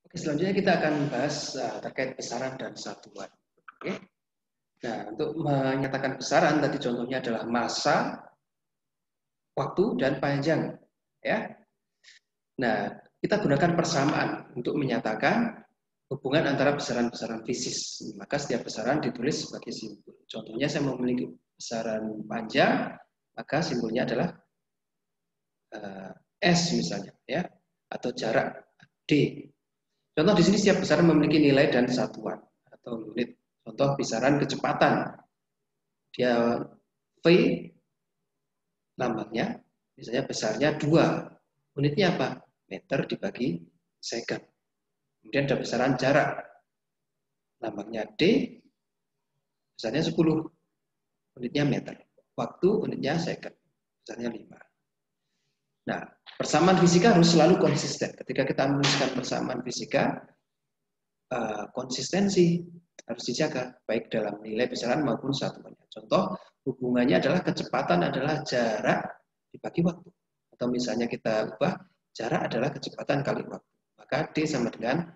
Oke, selanjutnya kita akan bahas terkait besaran dan satuan. Oke. Nah, untuk menyatakan besaran tadi contohnya adalah massa, waktu, dan panjang. Ya. Nah, kita gunakan persamaan untuk menyatakan hubungan antara besaran-besaran fisis. Maka setiap besaran ditulis sebagai simbol. Contohnya saya memiliki besaran panjang, maka simbolnya adalah S misalnya, ya, atau jarak D. Contoh di sini setiap besaran memiliki nilai dan satuan atau unit. Contoh besaran kecepatan, dia V lambangnya, misalnya besarnya 2, unitnya apa? Meter dibagi second. Kemudian ada besaran jarak, lambangnya D, besarnya 10, unitnya meter. Waktu unitnya second, besarnya 5. Nah, persamaan fisika harus selalu konsisten. Ketika kita menuliskan persamaan fisika, konsistensi harus dijaga, baik dalam nilai besaran maupun satuannya. Contoh, hubungannya adalah kecepatan adalah jarak dibagi waktu. Atau misalnya kita ubah, jarak adalah kecepatan kali waktu. Maka D sama dengan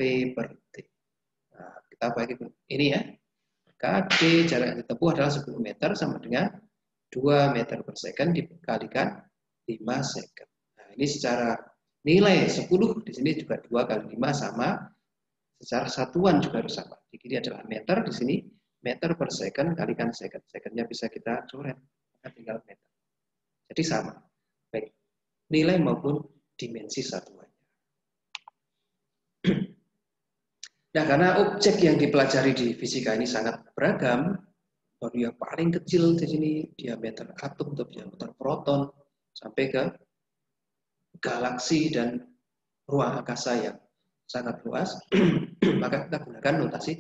P per T. Nah, kita bagi ini ya. Maka D jarak yang ditempuh adalah 10 meter sama dengan 2 meter per second dikalikan 5 second. Nah, ini secara nilai 10, di sini juga 2 kali 5 sama. Secara satuan juga harus sama. Di kiri adalah meter, di sini meter per second kalikan second. Secondnya bisa kita coret, maka tinggal meter. Jadi sama, baik nilai maupun dimensi satuannya. Nah, karena objek yang dipelajari di fisika ini sangat beragam, dari yang paling kecil di sini diameter atom atau diameter proton sampai ke galaksi dan ruang angkasa yang sangat luas, maka kita gunakan notasi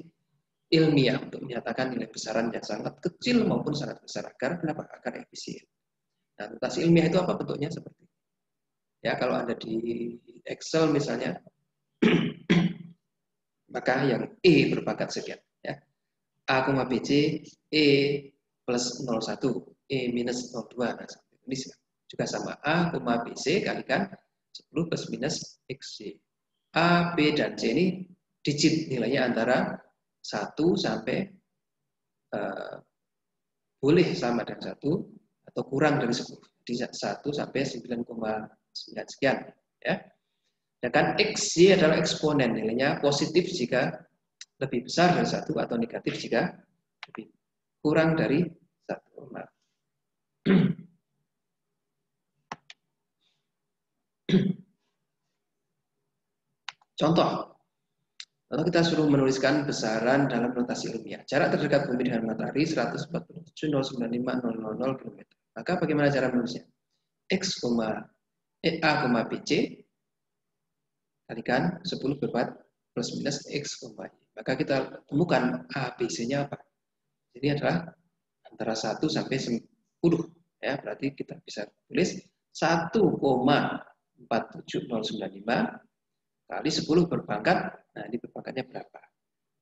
ilmiah untuk menyatakan nilai besaran yang sangat kecil maupun sangat besar. Agar kenapa? Agar efisien. Nah, notasi ilmiah itu apa bentuknya? Seperti ya, kalau Anda di Excel misalnya, maka yang E berpangkat sekian. Ya. A, BC, E plus 01, E minus 02. Nah, ini juga sama. A, BC kalikan 10 plus minus XC. A, B, dan C ini digit nilainya antara 1 sampai boleh sama dengan 1 atau kurang dari 10. Di 1 sampai 9,9 sekian. Ya. Sedangkan XY adalah eksponen, nilainya positif jika lebih besar dari 1 atau negatif jika lebih kurang dari 1. Contoh, kalau kita suruh menuliskan besaran dalam notasi ilmiah. Jarak terdekat bumi dengan matahari 147.095.000 km. Maka bagaimana cara menulisnya? X, A, BC kalikan 10 berbuat plus minus X, Y. Maka kita temukan A, BC-nya apa? Ini adalah antara 1 sampai 10. Ya, berarti kita bisa tulis 1,47095 kali 10 berpangkat. Nah, ini berpangkatnya berapa?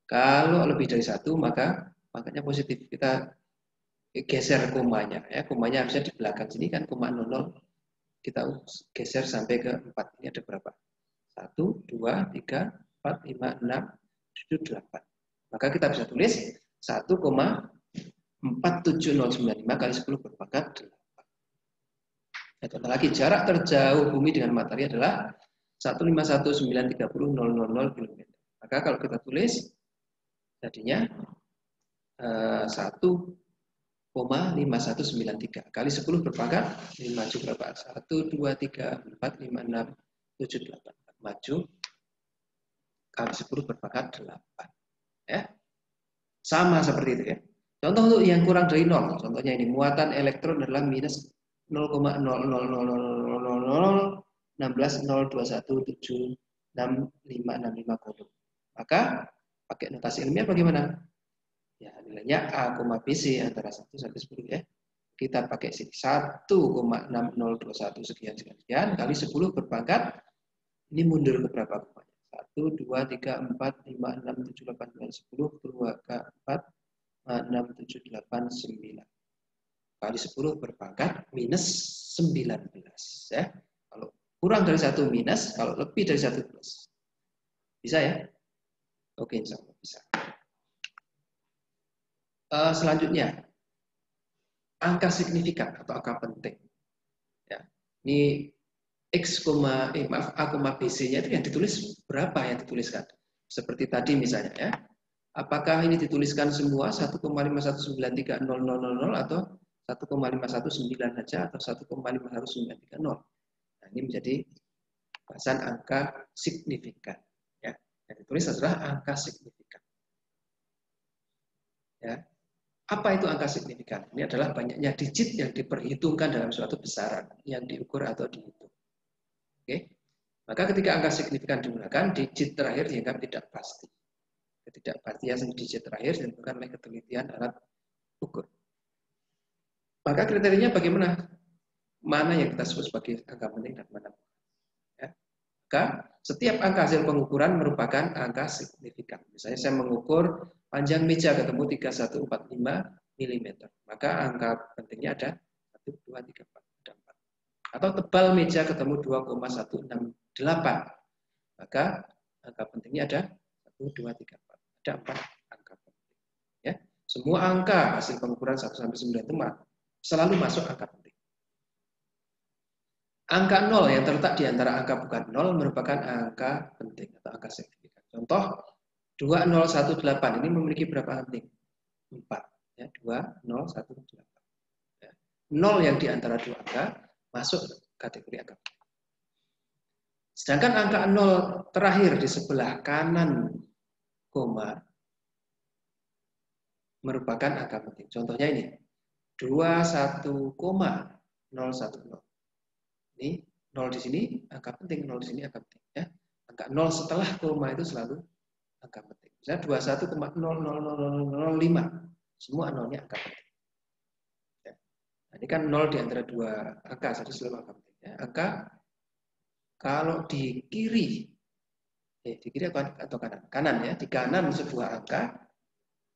Kalau lebih dari 1, maka pangkatnya positif. Kita geser komanya. Ya, komanya harusnya di belakang sini kan, koma 00. Kita geser sampai ke 4. Ini ada berapa? 1, 2, 3, 4, 5, 6, 7, 8. Maka kita bisa tulis 1,47095 kali 10 berpangkat 8. Nah, contoh lagi, jarak terjauh bumi dengan matahari adalah 151.930.000 km. Maka kalau kita tulis jadinya 1,5193 kali 10 berpangkat 5 maju berapa? 1, 2, 3, 4, 5, 6, 7, 8. Maju kali 10 berpangkat 8. Ya. Sama seperti itu ya. Contoh untuk yang kurang dari 0. Contohnya ini, muatan elektron adalah minus 0,0000016,021766565 kolom. Maka pakai notasi ilmiah bagaimana? Ya, nilainya A, BC antara 1 sampai 10 ya. Kita pakai sini 1,6021 sekian kali 10 berpangkat, ini mundur ke berapa komanya? 1, 2, 3, 4, 5, 6, 7, 8, 9, 10, 2, 4, 6, 7, 8, 9. Kali 10 berpangkat minus 19. Ya. Kalau kurang dari 1 minus, kalau lebih dari 1 plus. Bisa ya? Oke, insya Allah bisa. Selanjutnya, angka signifikan atau angka penting. Ya. Ini X, A, BC-nya itu yang ditulis berapa yang dituliskan? Seperti tadi misalnya ya. Apakah ini dituliskan semua 1,5193000 atau 1,519 saja atau 1,51930? Nah, ini menjadi bahasan angka signifikan. Ya. Yang ditulis adalah angka signifikan. Ya. Apa itu angka signifikan? Ini adalah banyaknya digit yang diperhitungkan dalam suatu besaran yang diukur atau dihitung. Oke. Maka ketika angka signifikan digunakan, digit terakhir dianggap tidak pasti. Ketidakpastian digit terakhir ditentukan oleh ketelitian alat ukur. Maka kriterianya bagaimana? Mana yang kita sebut sebagai angka penting dan mana bukan. Ya. Maka setiap angka hasil pengukuran merupakan angka signifikan. Misalnya saya mengukur panjang meja ketemu 3145 mm. Maka angka pentingnya ada 1, 2, 3, 4, ada 4. Atau tebal meja ketemu 2,168. Maka angka pentingnya ada 1, 2, 3, 4. Ada 4 angka penting. Ya. Semua angka hasil pengukuran 1 sampai 9 itu selalu masuk angka penting. Angka 0 yang terletak di antara angka bukan 0 merupakan angka penting atau angka signifikan. Contoh 2018 ini memiliki berapa penting? 4. Ya, 2018. Ya. 0 yang di antara dua angka masuk kategori angka penting. Sedangkan angka 0 terakhir di sebelah kanan koma merupakan angka penting. Contohnya ini 21,010. Ini 0 di sini angka penting, 0 di sini angka penting. Ya. Angka 0 setelah koma itu selalu angka penting. Misalnya 21,00005. Semua nolnya angka penting. Ya. Nah, ini kan 0 di antara dua angka, jadi selalu angka penting. Ya. Angka kalau di kiri atau kanan? Kanan ya, di kanan sebuah angka.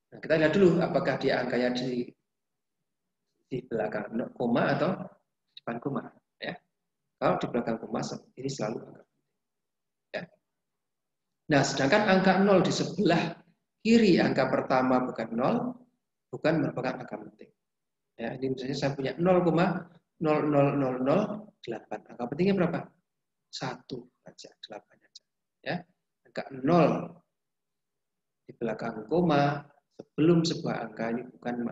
Nah, kita lihat dulu apakah dia angkanya di belakang koma atau depan koma. Ya. Kalau di belakang koma ini selalu angka penting. Ya. Nah, sedangkan angka 0 di sebelah kiri angka pertama bukan 0, bukan merupakan angka penting. Ya, ini misalnya saya punya 0,00008. Angka pentingnya berapa? 1 saja, 8 saja. Ya. Angka 0 di belakang koma sebelum sebuah angka ini bukan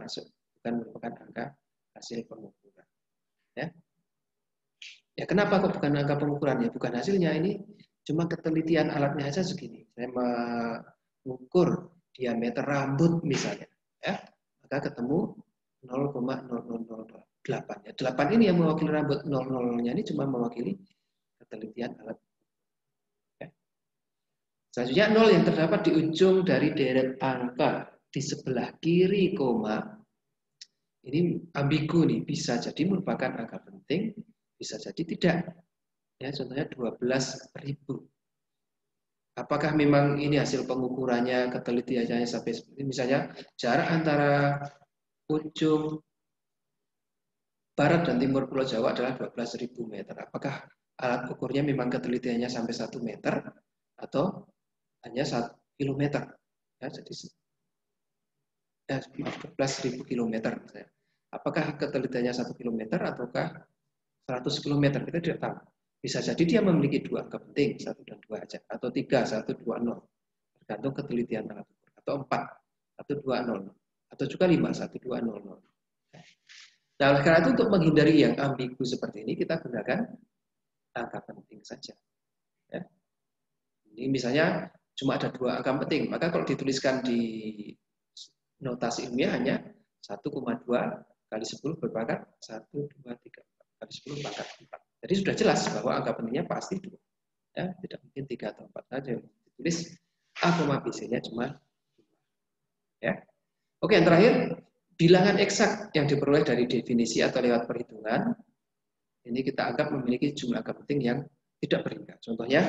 merupakan angka hasil pengukuran. Ya. Ya, kenapa kok bukan angka pengukuran? Ya, bukan hasilnya, ini cuma ketelitian alatnya aja segini. Saya mengukur diameter rambut misalnya, ya, maka ketemu 0,0008. Ya, 8 ini yang mewakili rambut, 00-nya ini cuma mewakili ketelitian alat. Ya. Selanjutnya 0 yang terdapat di ujung dari deret angka di sebelah kiri koma, ini ambigu nih, bisa jadi merupakan angka penting, bisa jadi tidak. Ya, contohnya 12.000. Apakah memang ini hasil pengukurannya, ketelitiannya sampai seperti misalnya jarak antara ujung barat dan timur Pulau Jawa adalah 12.000 meter. Apakah alat ukurnya memang ketelitiannya sampai 1 meter atau hanya 1 kilometer? Ya, jadi 12.000 kilometer misalnya. Apakah ketelitiannya 1 kilometer ataukah 100 kilometer? Kita tidak tahu. Bisa jadi dia memiliki dua angka penting, 1 dan 2 aja, atau 3, 1, 2, 0. Tergantung ketelitian alat ukur. Atau 4, 1, 2, 0. Atau juga 5, 1, 2, 0, 0. Nah, oleh karena itu untuk menghindari yang ambigu seperti ini, kita gunakan angka penting saja. Ya. Ini misalnya cuma ada 2 angka penting, maka kalau dituliskan di notasi ilmiah hanya 1,2 kali 10 berpangkat 1, 2, 3, 4 kali 10 pangkat 4. Jadi sudah jelas bahwa angka pentingnya pasti 2. Ya, tidak mungkin 3 atau 4 saja. Ditulis A, BC-nya cuma 2. Ya. Oke, yang terakhir, bilangan eksak yang diperoleh dari definisi atau lewat perhitungan, ini kita anggap memiliki jumlah angka penting yang tidak berhingga. Contohnya,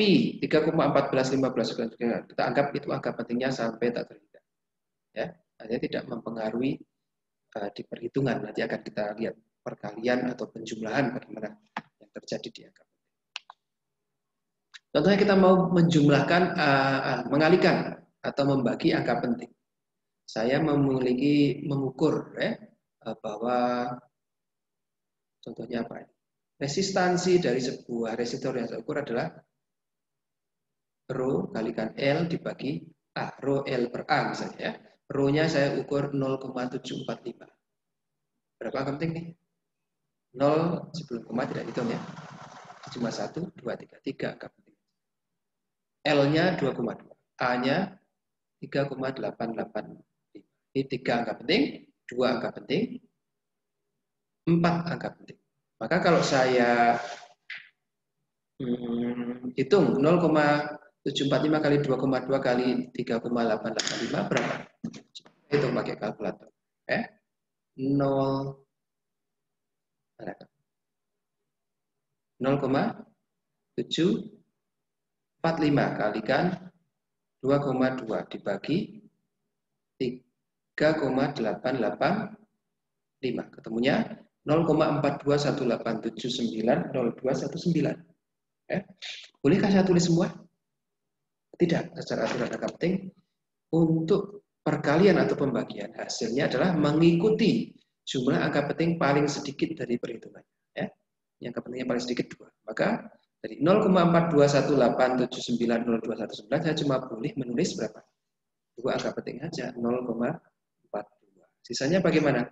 pi 3,1415, kita anggap itu angka pentingnya sampai tak terhingga. Ya, hanya tidak mempengaruhi di perhitungan. Nanti akan kita lihat perkalian atau penjumlahan bagaimana yang terjadi di angka penting. Contohnya kita mau menjumlahkan, mengalihkan atau membagi angka penting. Saya mengukur bahwa contohnya apa? Resistansi dari sebuah resistor yang saya ukur adalah Rho kalikan L dibagi A. Rho L per A misalnya ya. Rho-nya saya ukur 0,745. Berapa angka penting nih? 0 sebelum koma tidak hitung ya. Cuma 1, 2, 3 angka penting. L-nya 2,2. A-nya 3,885. Ini 3 angka penting, 2 angka penting, 4 angka penting. Maka kalau saya hitung 0,745 kali 2,2 kali 3,885 berapa? Hitung pakai kalkulator. 0,745 kalikan 2,2 dibagi 3,885. Ketemunya 0,4218790219. Bolehkah saya tulis semua? Tidak, secara aturan angka penting untuk perkalian atau pembagian hasilnya adalah mengikuti jumlah angka penting paling sedikit dari perhitungan. Yang angka pentingnya paling sedikit 2. Maka dari 0,4218790219 saya cuma boleh menulis berapa? 2 angka penting saja, 0,42. Sisanya bagaimana?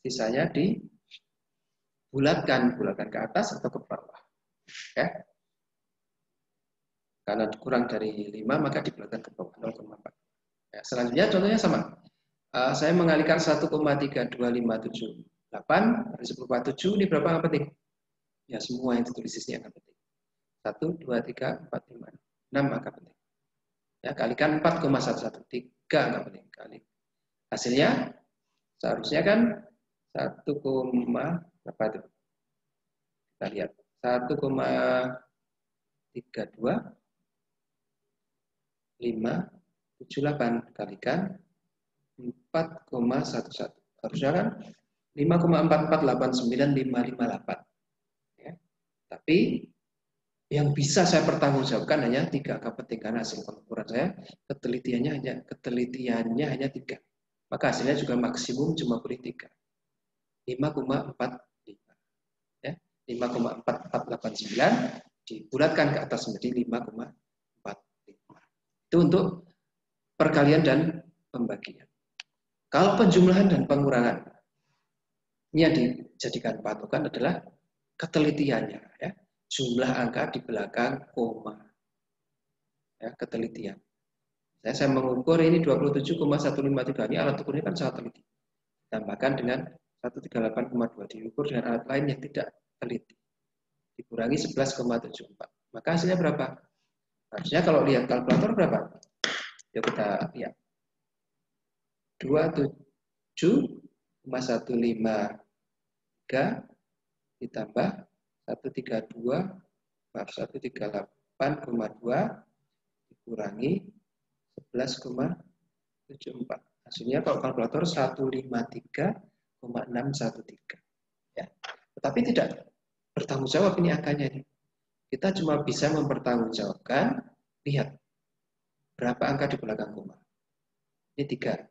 Sisanya dibulatkan ke atas atau ke bawah. Karena kurang dari 5 maka dibulatkan ke bawah 0,4. Selanjutnya contohnya sama. Saya mengalihkan 1,32578 dari 10,7 ini berapa angka penting? Ya semua yang ditulis di sini angka penting. 1, 2, 3, 4, 5, 6 angka penting. Ya, kalikan 4,11, 3 angka penting. Kali. Hasilnya seharusnya kan 1, berapa itu? Kita lihat 1,32578 kalikan 4,11. Harusnya kan 5,4489558. Ya. Tapi yang bisa saya pertanggungjawabkan hanya 3 angka penting karena hasil pengukuran saya ketelitiannya hanya 3. Maka hasilnya juga maksimum cuma boleh 3. 5,45. Ya. 5,4489 dibulatkan ke atas menjadi 5,45. Itu untuk perkalian dan pembagian. Kalau penjumlahan dan pengurangan yang dijadikan patokan adalah ketelitiannya, ya. Jumlah angka di belakang koma, ya, ketelitian. Saya mengukur ini 27,153, ini alat ukurnya kan sangat teliti. Tambahkan dengan 138,2 diukur dengan alat lain yang tidak teliti. Dikurangi 11,74. Maka hasilnya berapa? Harusnya kalau lihat kalkulator berapa? Yuk kita lihat. 27,153 ditambah 138,2 dikurangi 11,74. Hasilnya kalau kalkulator 153,613. Ya. Tetapi tidak bertanggung jawab ini angkanya ini. Kita cuma bisa mempertanggungjawabkan, lihat berapa angka di belakang koma. Ini 3,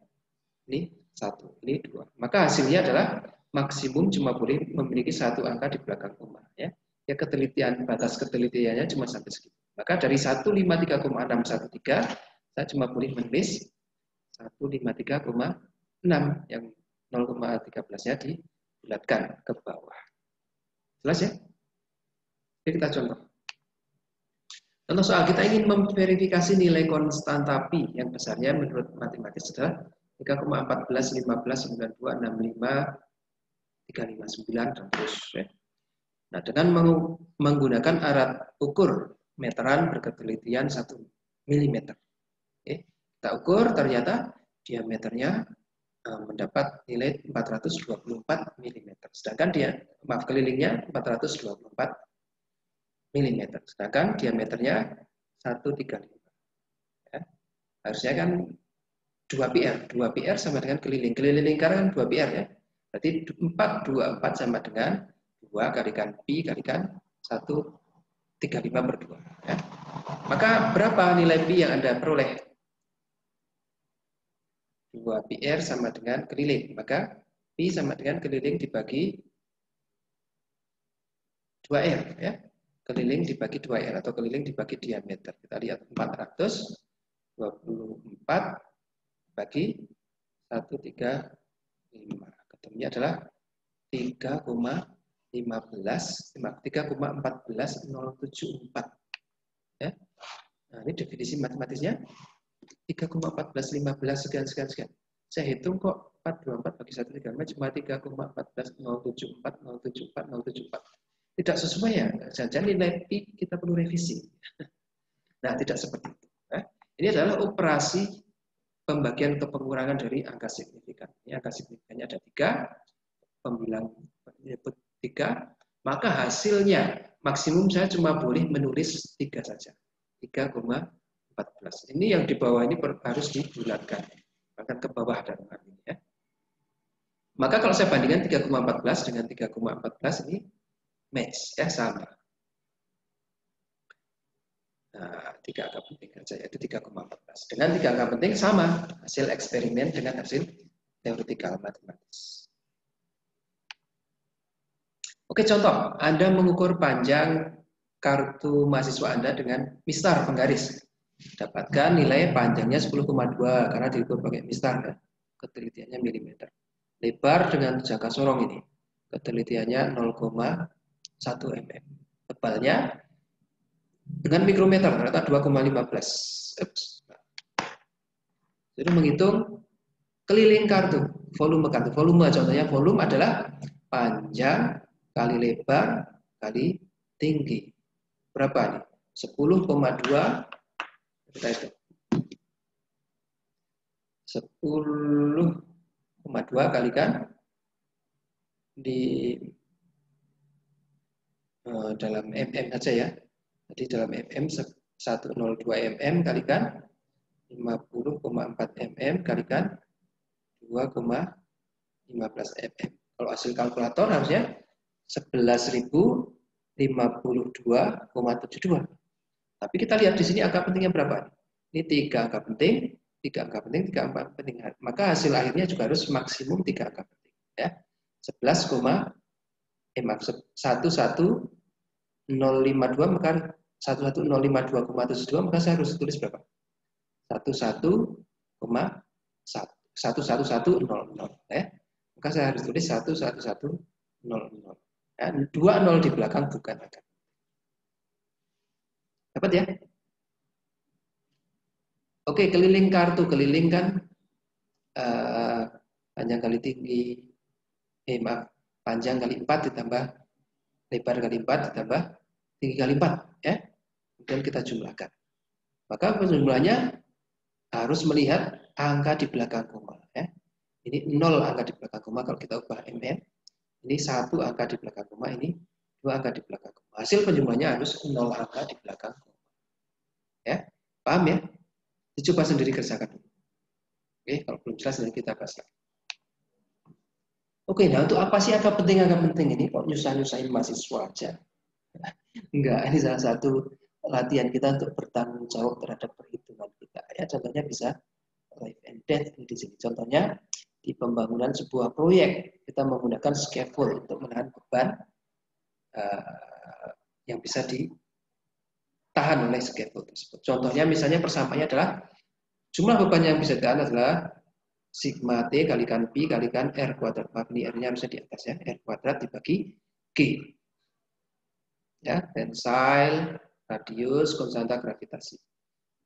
ini 1, ini 2. Maka hasilnya adalah maksimum cuma boleh memiliki 1 angka di belakang koma. Ya, ketelitian, batas ketelitiannya cuma sampai segitu. Maka dari 153,613 saya cuma boleh menulis 153,6 yang 0,13-nya dibulatkan ke bawah. Jelas ya? Oke, kita contoh. Contoh soal kita ingin memverifikasi nilai konstanta pi yang besarnya menurut matematis adalah 3,14159265 dan terus ya. Nah, dengan menggunakan alat ukur meteran berketelitian 1 mm. Kita ukur ternyata diameternya mendapat nilai 424 mm. Sedangkan kelilingnya 424 mm. Sedangkan diameternya 135. Ya. Harusnya kan 2 PR. 2 PR sama dengan keliling. Keliling lingkaran 2 PR ya. Berarti 424 sama dengan 2 kalikan pi kalikan 135/2. Ya. Maka berapa nilai pi yang Anda peroleh? 2πr sama dengan keliling. Maka pi sama dengan keliling dibagi 2r ya. Keliling dibagi 2r atau keliling dibagi diameter. Kita lihat 424 bagi 135. Ketemunya adalah 3,14074 ya. Nah, ini definisi matematisnya 3,1415 sekian sekian sekian. Saya hitung kok 424 bagi 135 cuma 3,14074 tidak sesuai ya. Saja nilai pi kita perlu revisi. Nah, tidak seperti itu. Ini adalah operasi pembagian atau pengurangan dari angka signifikan. Ini angka signifikannya ada 3, pembilang menyebut 3, maka hasilnya maksimum saya cuma boleh menulis 3 saja. 3,14. Ini yang di bawah ini harus dibulatkan. Bahkan ke bawah dan ini ya. Maka kalau saya bandingkan 3,14 dengan 3,14 ini match ya, sama. Nah, 3 angka penting saja yaitu 3,14. Dengan 3 angka penting sama hasil eksperimen dengan hasil teoretikal matematis. Oke, contoh, Anda mengukur panjang kartu mahasiswa Anda dengan mistar penggaris. Dapatkan nilai panjangnya 10,2 karena diukur pakai mistar ya. Ketelitiannya milimeter. Lebar dengan jangka sorong ini. Ketelitiannya 0,1 mm. Tebalnya dengan mikrometer ternyata 2,15. Jadi menghitung keliling kartu, volume kartu. Volume contohnya volume adalah panjang kali lebar kali tinggi. Berapa nih? 10,2 kita hitung. 10,2 kalikan di dalam mm saja ya. Jadi dalam mm 102 mm kalikan 50,4 mm kalikan 2,15 mm. Kalau hasil kalkulator harusnya 11.052,72. Tapi kita lihat di sini angka pentingnya berapa? Ini 3 angka penting, 3 angka penting, 3 angka penting. Maka hasil akhirnya juga harus maksimum 3 angka penting. Ya. 11,052 maka 11.052,72 maka saya harus tulis berapa? 11100 ya. Maka saya harus tulis 11100 ya, 20 di belakang bukan angka. Dapat ya? Oke, keliling kartu, keliling kan panjang kali tinggi, panjang kali 4 ditambah lebar kali 4 ditambah tinggi kali 4 ya. Kemudian kita jumlahkan. Maka penjumlahannya harus melihat angka di belakang koma ya. Ini 0 angka di belakang koma kalau kita ubah mm. Ini 1 angka di belakang koma, ini 2 angka di belakang koma. Hasil penjumlahnya harus 0 angka di belakang koma. Ya, paham ya? Dicoba sendiri kerjakan. Oke, kalau belum jelas nanti kita bahas lagi. Oke, nah untuk apa sih angka penting ini? Kok nyusah-nyusahin mahasiswa aja? Enggak, ini salah satu latihan kita untuk bertanggung jawab terhadap perhitungan kita. Ya, contohnya bisa life and death di sini. Contohnya di pembangunan sebuah proyek kita menggunakan scaffold untuk menahan beban yang bisa ditahan oleh scaffold tersebut. Contohnya misalnya persampaannya adalah jumlah beban yang bisa ditahan adalah sigma T kalikan pi kalikan R kuadrat. Maaf, ini R-nya harusnya di atas ya. R kuadrat dibagi G. Ya, tensile, radius, konstanta gravitasi.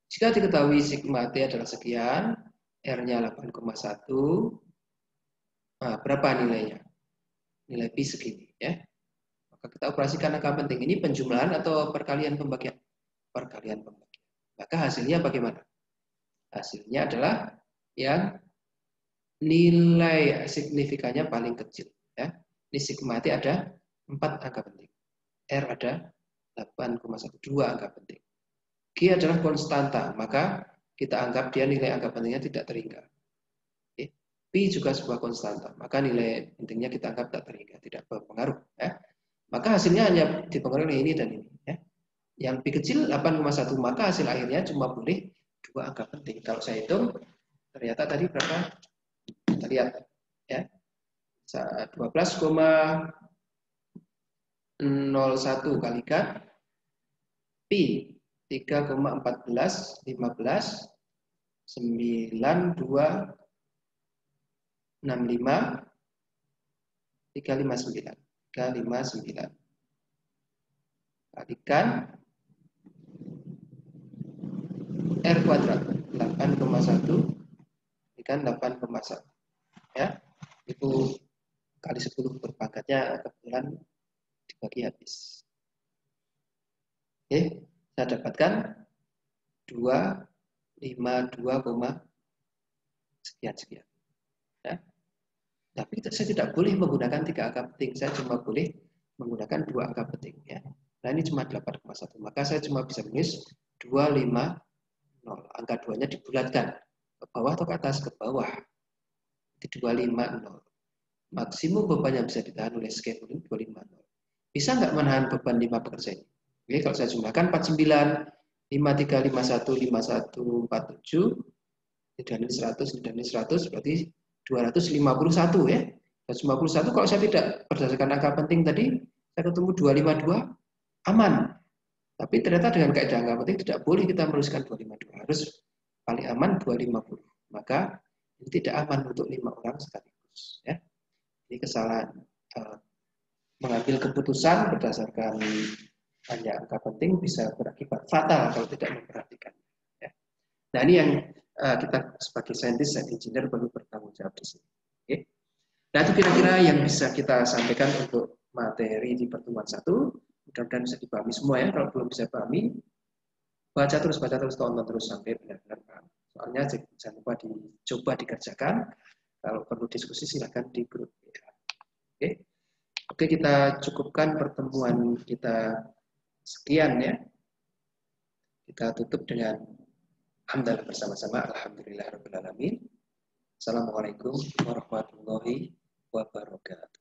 Jika diketahui sigma T adalah sekian, R-nya 8,1, nah, berapa nilainya? Nilai pi segini ya. Maka kita operasikan angka penting. Ini penjumlahan atau perkalian pembagian? Perkalian pembagian. Maka hasilnya bagaimana? Hasilnya adalah yang nilai signifikannya paling kecil. Ya. Ini sigma T ada 4 angka penting. R ada 8,12 angka penting. G adalah konstanta, maka kita anggap dia nilai angka pentingnya tidak terhingga. Oke. Pi juga sebuah konstanta, maka nilai pentingnya kita anggap tak terhingga, tidak berpengaruh. Ya. Maka hasilnya hanya dipengaruhi oleh ini dan ini. Ya. Yang lebih kecil 8,1, maka hasil akhirnya cuma boleh 2 angka penting. Kalau saya hitung, ternyata tadi berapa? Kita lihat ya. 12,01 kalikan pi 3,14, 15, 92, 65, 359. 359. Kalikan R kuadrat 8,1 kalikan 8,1. Ya. Itu kali 10 berpangkatnya kebetulan dibagi habis. Oke, saya dapatkan 252, sekian. Ya. Tapi saya tidak boleh menggunakan 3 angka penting, saya cuma boleh menggunakan 2 angka penting. Ya. Nah ini cuma 8,1, maka saya cuma bisa menulis 250. Angka 2-nya dibulatkan ke bawah atau ke atas? Ke bawah. Di 250. Maksimum beban yang bisa ditahan oleh scaffolding 250. Bisa nggak menahan beban 5 pekerja ini? Oke, kalau saya jumlahkan 49, 53, 51, 51, 47, dan ini 100, dan ini 100, berarti 251 ya. 251 kalau saya tidak berdasarkan angka penting tadi, saya ketemu 252, aman. Tapi ternyata dengan kaidah angka penting tidak boleh kita menuliskan 252, harus paling aman 250. Maka ini tidak aman untuk 5 orang sekaligus. Ya. Ini kesalahan mengambil keputusan berdasarkan hanya angka penting bisa berakibat fatal kalau tidak memperhatikan. Ya. Nah ini yang kita sebagai saintis dan engineer perlu bertanggung jawab di sini. Oke. Nah itu kira-kira yang bisa kita sampaikan untuk materi di pertemuan 1. Mudah-mudahan bisa dipahami semua ya. Kalau belum bisa pahami, baca terus, tonton terus sampai benar-benar paham. Soalnya jangan lupa dicoba dikerjakan. Kalau perlu diskusi silakan di grup. Oke. Oke, kita cukupkan pertemuan kita sekian ya. Kita tutup dengan hamdalah bersama-sama. Alhamdulillahirabbil alamin. Assalamualaikum warahmatullahi wabarakatuh.